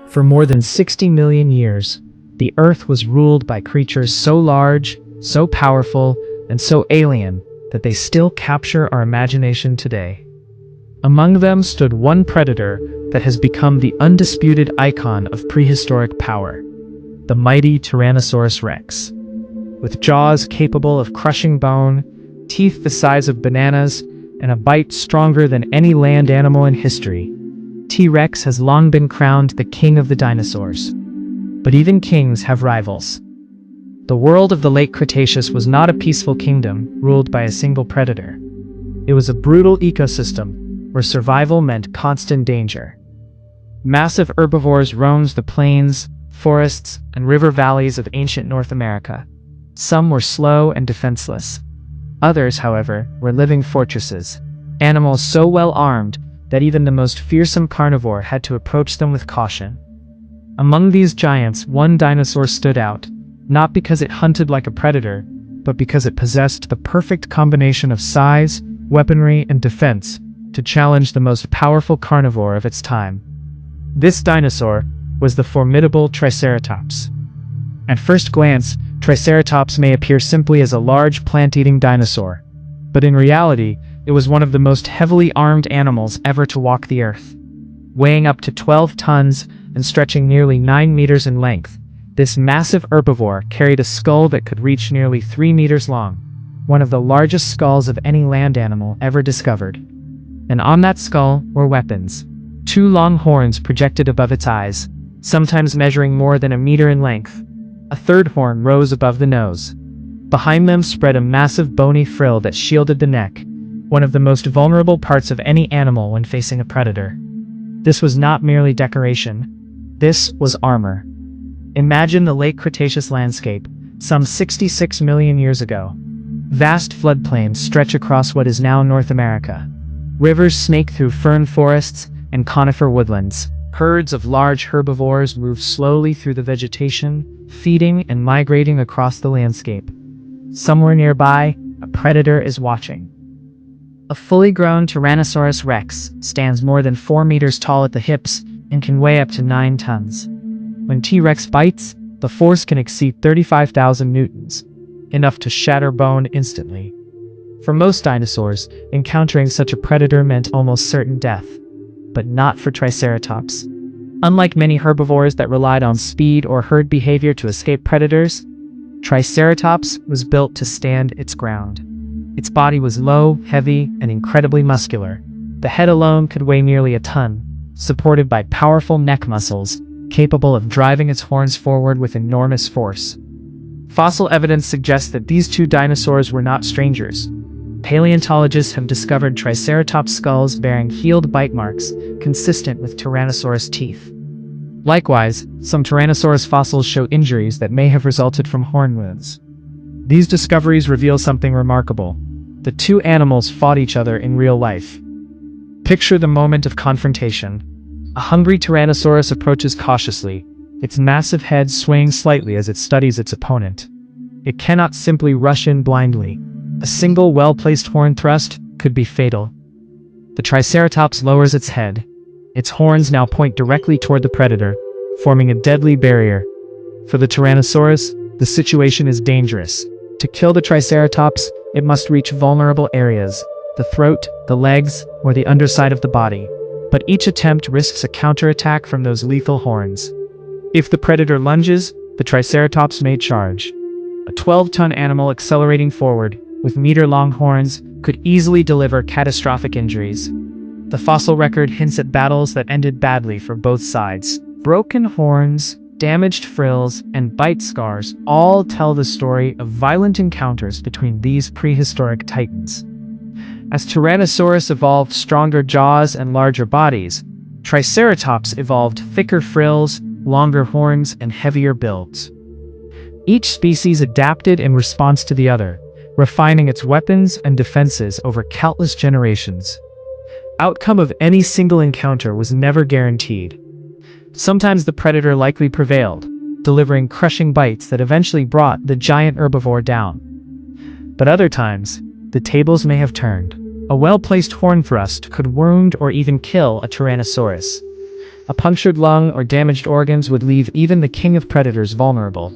For more than 60 million years, the Earth was ruled by creatures so large, so powerful, and so alien that they still capture our imagination today. Among them stood one predator that has become the undisputed icon of prehistoric power, the mighty Tyrannosaurus rex. With jaws capable of crushing bone, teeth the size of bananas, and a bite stronger than any land animal in history, T-Rex has long been crowned the king of the dinosaurs. But even kings have rivals. The world of the Late Cretaceous was not a peaceful kingdom ruled by a single predator. It was a brutal ecosystem where survival meant constant danger. Massive herbivores roamed the plains, forests, and river valleys of ancient North America. Some were slow and defenseless. Others, however, were living fortresses, animals so well armed that even the most fearsome carnivore had to approach them with caution. Among these giants, one dinosaur stood out, not because it hunted like a predator, but because it possessed the perfect combination of size, weaponry, and defense to challenge the most powerful carnivore of its time. This dinosaur was the formidable Triceratops. At first glance, Triceratops may appear simply as a large plant-eating dinosaur, but in reality, it was one of the most heavily armed animals ever to walk the earth. Weighing up to 12 tons and stretching nearly 9 meters in length, this massive herbivore carried a skull that could reach nearly 3 meters long, one of the largest skulls of any land animal ever discovered. And on that skull were weapons. 2 long horns projected above its eyes, sometimes measuring more than a meter in length. A third horn rose above the nose. Behind them spread a massive bony frill that shielded the neck, one of the most vulnerable parts of any animal when facing a predator. This was not merely decoration. This was armor. Imagine the Late Cretaceous landscape, some 66 million years ago. Vast floodplains stretch across what is now North America. Rivers snake through fern forests and conifer woodlands. Herds of large herbivores move slowly through the vegetation, feeding and migrating across the landscape. Somewhere nearby, a predator is watching. A fully grown Tyrannosaurus rex stands more than 4 meters tall at the hips and can weigh up to 9 tons. When T-Rex bites, the force can exceed 35,000 newtons, enough to shatter bone instantly. For most dinosaurs, encountering such a predator meant almost certain death, but not for Triceratops. Unlike many herbivores that relied on speed or herd behavior to escape predators, Triceratops was built to stand its ground. Its body was low, heavy, and incredibly muscular. The head alone could weigh nearly a ton, supported by powerful neck muscles, capable of driving its horns forward with enormous force. Fossil evidence suggests that these two dinosaurs were not strangers. Paleontologists have discovered Triceratops skulls bearing healed bite marks, consistent with Tyrannosaurus teeth. Likewise, some Tyrannosaurus fossils show injuries that may have resulted from horn wounds. These discoveries reveal something remarkable. The two animals fought each other in real life. Picture the moment of confrontation. A hungry Tyrannosaurus approaches cautiously, its massive head swaying slightly as it studies its opponent. It cannot simply rush in blindly. A single well-placed horn thrust could be fatal. The Triceratops lowers its head. Its horns now point directly toward the predator, forming a deadly barrier. For the Tyrannosaurus, the situation is dangerous. To kill the Triceratops, it must reach vulnerable areas, the throat, the legs, or the underside of the body. But each attempt risks a counterattack from those lethal horns. If the predator lunges, the Triceratops may charge. A 12-ton animal accelerating forward, with meter-long horns, could easily deliver catastrophic injuries. The fossil record hints at battles that ended badly for both sides. Broken horns, damaged frills, and bite scars all tell the story of violent encounters between these prehistoric titans. As Tyrannosaurus evolved stronger jaws and larger bodies, Triceratops evolved thicker frills, longer horns, and heavier builds. Each species adapted in response to the other, refining its weapons and defenses over countless generations. Outcome of any single encounter was never guaranteed. Sometimes the predator likely prevailed, delivering crushing bites that eventually brought the giant herbivore down. But other times, the tables may have turned. A well-placed horn thrust could wound or even kill a Tyrannosaurus. A punctured lung or damaged organs would leave even the king of predators vulnerable.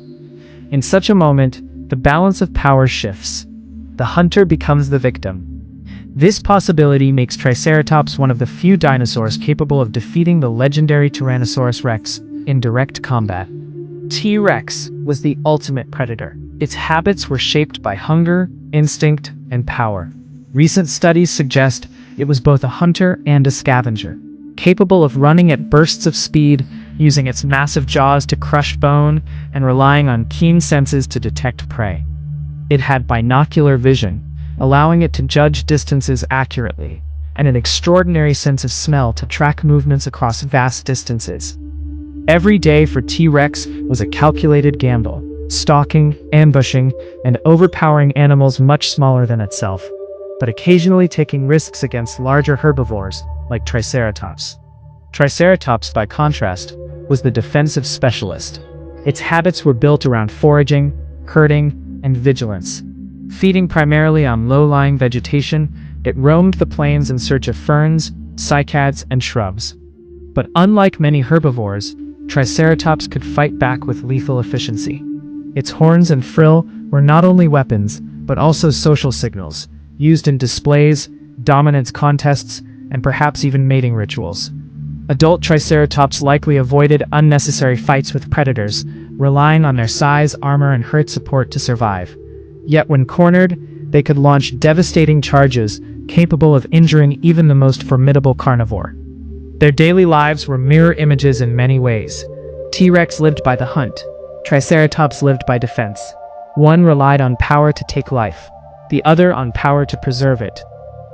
In such a moment, the balance of power shifts. The hunter becomes the victim. This possibility makes Triceratops one of the few dinosaurs capable of defeating the legendary Tyrannosaurus rex in direct combat. T-Rex was the ultimate predator. Its habits were shaped by hunger, instinct, and power. Recent studies suggest it was both a hunter and a scavenger, capable of running at bursts of speed, using its massive jaws to crush bone, and relying on keen senses to detect prey. It had binocular vision, allowing it to judge distances accurately, and an extraordinary sense of smell to track movements across vast distances. Every day for T-Rex was a calculated gamble, stalking, ambushing, and overpowering animals much smaller than itself, but occasionally taking risks against larger herbivores like Triceratops. Triceratops, by contrast, was the defensive specialist. Its habits were built around foraging, herding, and vigilance. Feeding primarily on low-lying vegetation, it roamed the plains in search of ferns, cycads, and shrubs. But unlike many herbivores, Triceratops could fight back with lethal efficiency. Its horns and frill were not only weapons, but also social signals, used in displays, dominance contests, and perhaps even mating rituals. Adult Triceratops likely avoided unnecessary fights with predators, relying on their size, armor, and herd support to survive. Yet when cornered, they could launch devastating charges, capable of injuring even the most formidable carnivore. Their daily lives were mirror images in many ways. T-Rex lived by the hunt. Triceratops lived by defense. One relied on power to take life, the other on power to preserve it.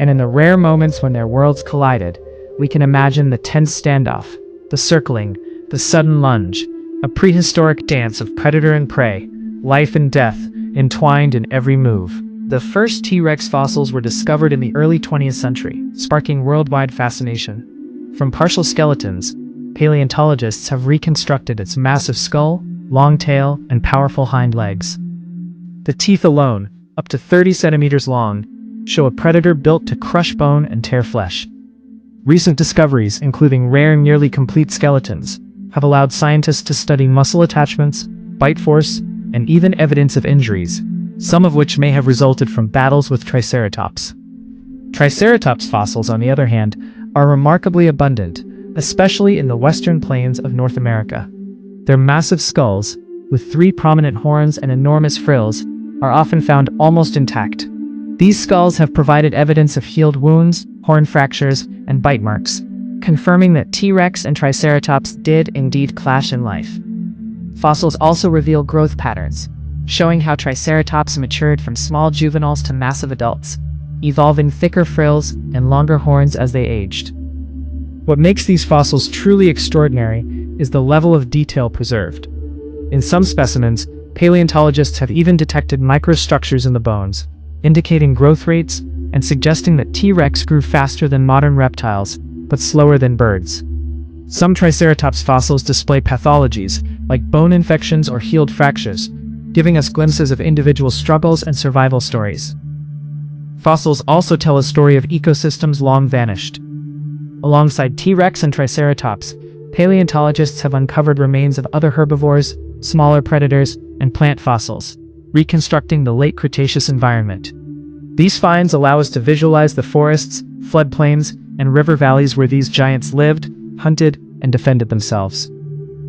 And in the rare moments when their worlds collided, we can imagine the tense standoff, the circling, the sudden lunge, a prehistoric dance of predator and prey, life and death, entwined in every move. The first T-Rex fossils were discovered in the early 20th century, sparking worldwide fascination. From partial skeletons, paleontologists have reconstructed its massive skull, long tail, and powerful hind legs. The teeth alone, up to 30 centimeters long, show a predator built to crush bone and tear flesh. Recent discoveries, including rare nearly complete skeletons, have allowed scientists to study muscle attachments, bite force, and even evidence of injuries, some of which may have resulted from battles with Triceratops. Triceratops fossils, on the other hand, are remarkably abundant, especially in the western plains of North America. Their massive skulls, with 3 prominent horns and enormous frills, are often found almost intact. These skulls have provided evidence of healed wounds, horn fractures, and bite marks, confirming that T-Rex and Triceratops did indeed clash in life. Fossils also reveal growth patterns, showing how Triceratops matured from small juveniles to massive adults, evolving thicker frills and longer horns as they aged. What makes these fossils truly extraordinary is the level of detail preserved. In some specimens, paleontologists have even detected microstructures in the bones, indicating growth rates and suggesting that T-Rex grew faster than modern reptiles, but slower than birds. Some Triceratops fossils display pathologies, like bone infections or healed fractures, giving us glimpses of individual struggles and survival stories. Fossils also tell a story of ecosystems long vanished. Alongside T-Rex and Triceratops, paleontologists have uncovered remains of other herbivores, smaller predators, and plant fossils, reconstructing the late Cretaceous environment. These finds allow us to visualize the forests, floodplains, and river valleys where these giants lived, hunted, and defended themselves.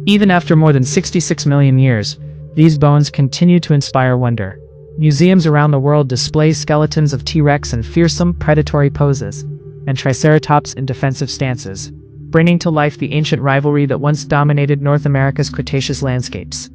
Even after more than 66 million years, these bones continue to inspire wonder. Museums around the world display skeletons of T-Rex in fearsome, predatory poses, and Triceratops in defensive stances, bringing to life the ancient rivalry that once dominated North America's Cretaceous landscapes.